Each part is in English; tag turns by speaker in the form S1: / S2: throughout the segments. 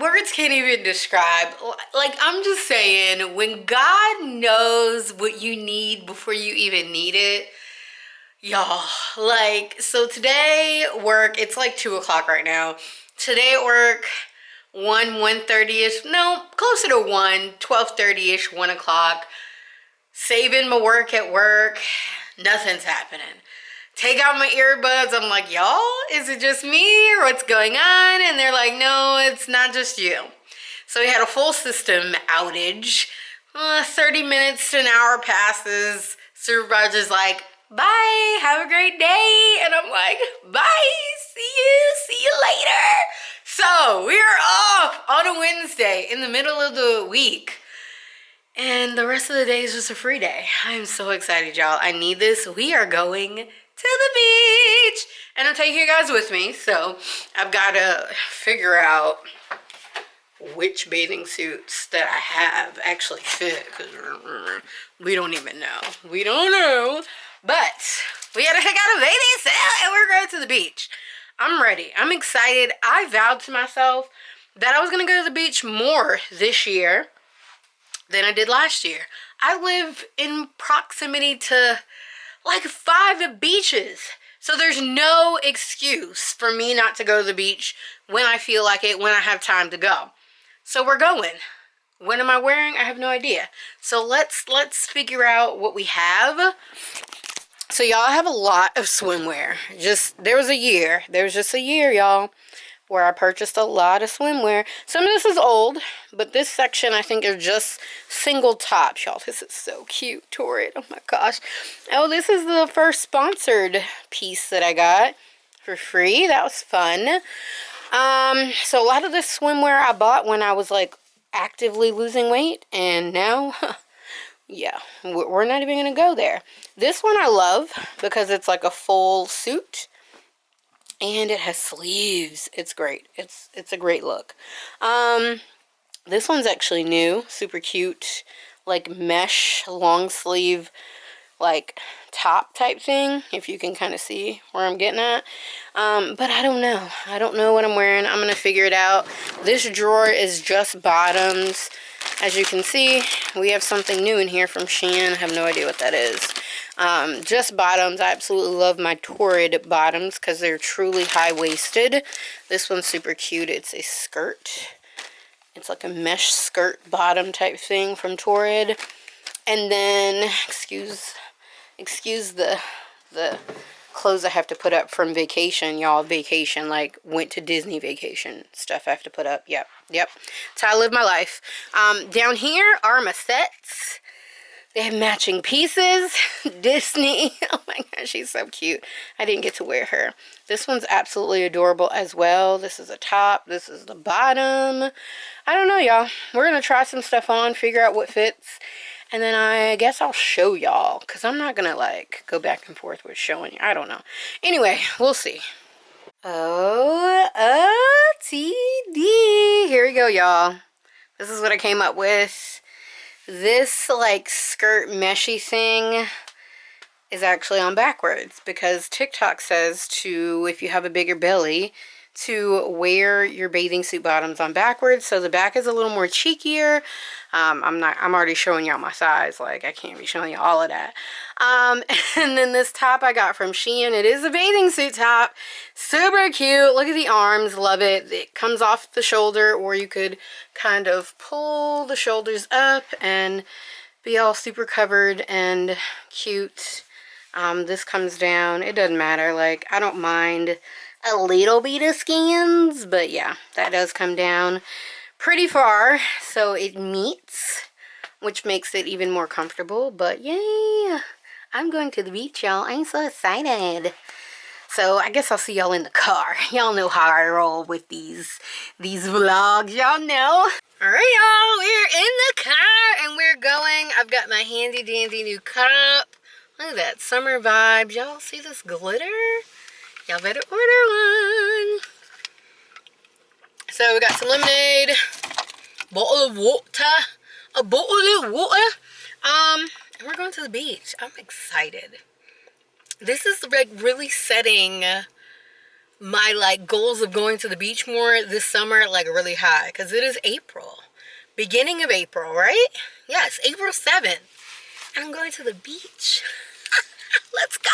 S1: words can't even describe. Like, I'm just saying, when God knows what you need before you even need it, y'all, like, so today work, it's like 2 o'clock right now. Today at work, 1:30ish, no, closer to 12:30ish, 1 o'clock. Saving my work at work, nothing's happening. Take out my earbuds, I'm like, y'all, is it just me or what's going on? And they're like, no, it's not just you. So we had a full system outage. 30 minutes to an hour passes. Supervisor's like, bye, have a great day. And I'm like, bye, see you later. So we are off on a Wednesday in the middle of the week. And the rest of the day is just a free day. I'm so excited, y'all. I need this. We are going to the beach. And I'm taking you guys with me. So I've got to figure out which bathing suits that I have actually fit. Because we don't even know. We don't know. But we got to pick out a bathing suit and we're going to the beach. I'm ready. I'm excited. I vowed to myself that I was going to go to the beach more this year than I did last year. I live in proximity to like 5 beaches. So there's no excuse for me not to go to the beach when I feel like it, when I have time to go. So we're going. What am I wearing? I have no idea. So let's figure out what we have. So y'all, have a lot of swimwear. There was just a year, y'all, where I purchased a lot of swimwear. Some of this is old, but this section I think are just single tops. Y'all, this is so cute. Torrid, oh my gosh. Oh, this is the first sponsored piece that I got for free. That was fun. So a lot of this swimwear I bought when I was like actively losing weight, and now, yeah, we're not even gonna go there. This one I love because it's like a full suit. And it has sleeves. It's great. It's a great look. This one's actually new. Super cute. Like mesh long sleeve like top type thing. If you can kind of see where I'm getting at. But I don't know. I don't know what I'm wearing. I'm going to figure it out. This drawer is just bottoms. As you can see, we have something new in here from Shein. I have no idea what that is. Just bottoms. I absolutely love my Torrid bottoms because they're truly high-waisted. This one's super cute. It's a skirt. It's like a mesh skirt bottom type thing from Torrid. And then, excuse the clothes I have to put up from vacation, y'all. Vacation, like went to Disney vacation stuff I have to put up. Yep. That's how I live my life. Down here are my sets. They have matching pieces. Disney. Oh my gosh, she's so cute. I didn't get to wear her. This one's absolutely adorable as well. This is a top. This is the bottom. I don't know, y'all. We're going to try some stuff on, figure out what fits. And then I guess I'll show y'all. Because I'm not going to like go back and forth with showing you. I don't know. Anyway, we'll see. OTD. Here we go, y'all. This is what I came up with. This like skirt meshy thing is actually on backwards because TikTok says if you have a bigger belly, to wear your bathing suit bottoms on backwards so the back is a little more cheekier. I'm already showing y'all my size, like I can't be showing you all of that. And then this top I got from Shein. It is a bathing suit top. Super cute. Look at the arms. Love it. It comes off the shoulder, or you could kind of pull the shoulders up and be all super covered and cute. This comes down. It doesn't matter. Like, I don't mind a little bit of skins, but yeah, that does come down pretty far, so it meets, which makes it even more comfortable. But yay, I'm going to the beach, y'all. I'm so excited. So I guess I'll see y'all in the car. Y'all know how I roll with these vlogs. Y'all know. All right, y'all, we're in the car and we're going. I've got my handy dandy new cup. Look at that summer vibes. Y'all see this glitter? Y'all better order one. So we got some lemonade, bottle of water, and we're going to the beach. I'm excited. This is like really setting my like goals of going to the beach more this summer like really high because it is April, beginning of April, right? Yes, April 7th. And I'm going to the beach. Let's go.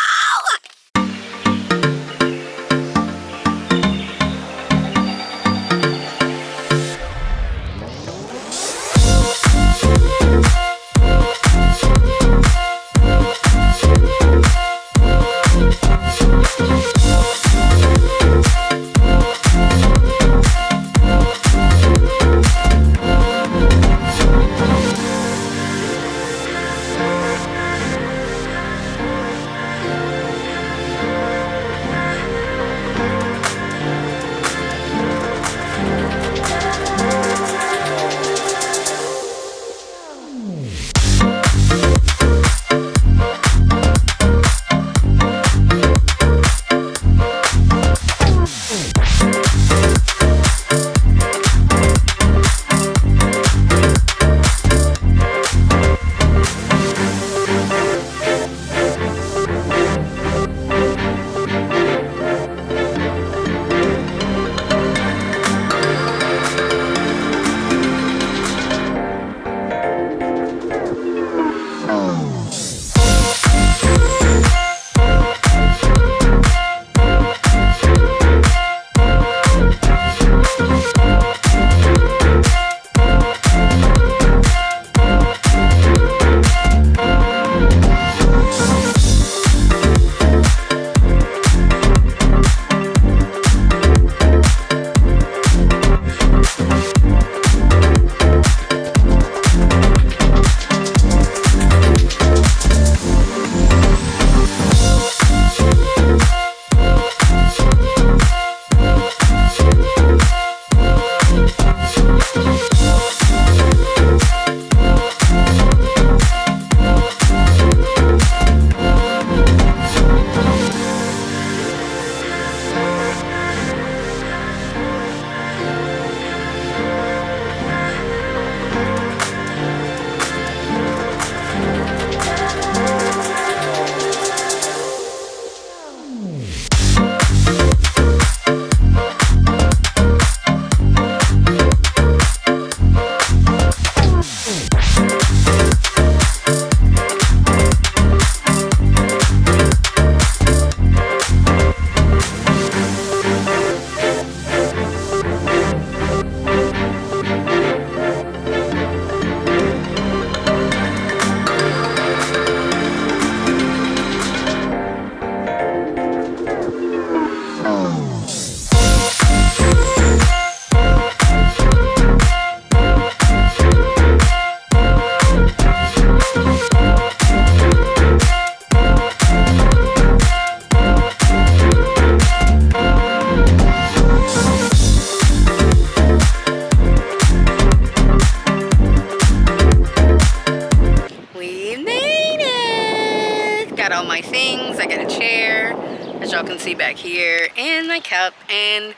S1: My things. I got a chair, as y'all can see back here, and my cup, and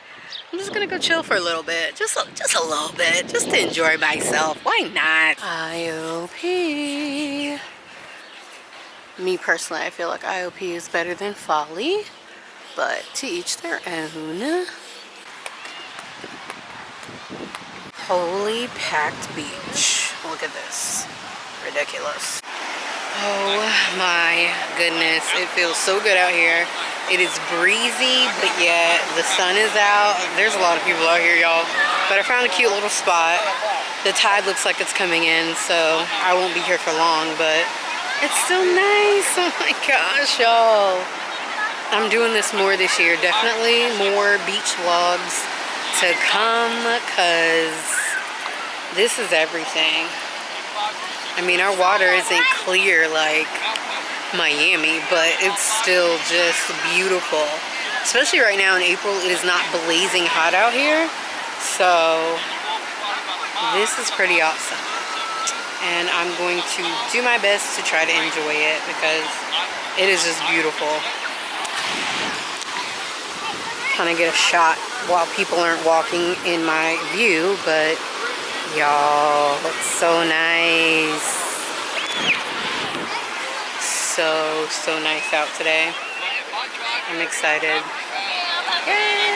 S1: I'm just gonna go chill for a little bit, just a little bit, just to enjoy myself. Why not? IOP. Me personally, I feel like IOP is better than Folly, but to each their own. Holy packed beach. Look at this. Ridiculous. Oh my goodness, it feels so good out here. It is breezy, but yet the sun is out. There's a lot of people out here, y'all. But I found a cute little spot. The tide looks like it's coming in, so I won't be here for long, but it's still nice. Oh my gosh, y'all. I'm doing this more this year. Definitely more beach vlogs to come, because this is everything. I mean, our water isn't clear like Miami, but it's still just beautiful. Especially right now in April, it is not blazing hot out here. So this is pretty awesome. And I'm going to do my best to try to enjoy it because it is just beautiful. Kind of get a shot while people aren't walking in my view, but y'all, it's so nice. So nice out today. I'm excited. Yay!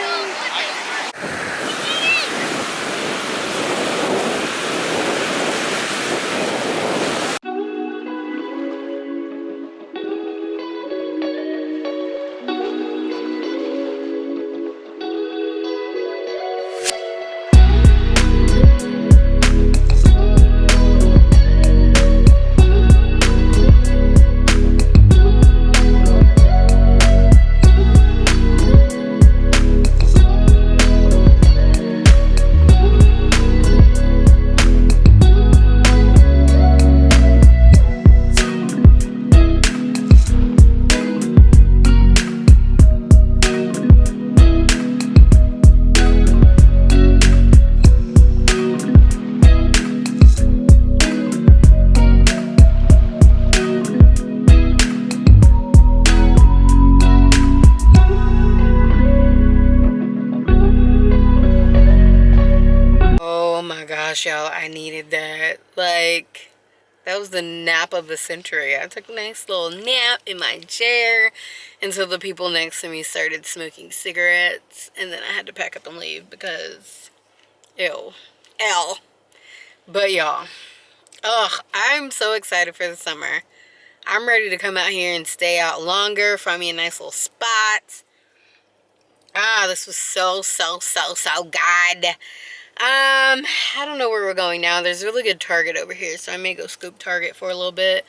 S1: gosh, y'all, I needed that. Like, that was the nap of the century. I took a nice little nap in my chair until the people next to me started smoking cigarettes. And then I had to pack up and leave because, ew. L. But y'all, ugh, I'm so excited for the summer. I'm ready to come out here and stay out longer, find me a nice little spot. Ah, this was so good. I don't know where we're going now. There's a really good Target over here, so I may go scoop Target for a little bit.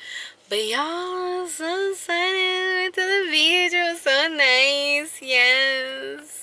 S1: But y'all, so excited. Went to the beach. It was so nice. Yes.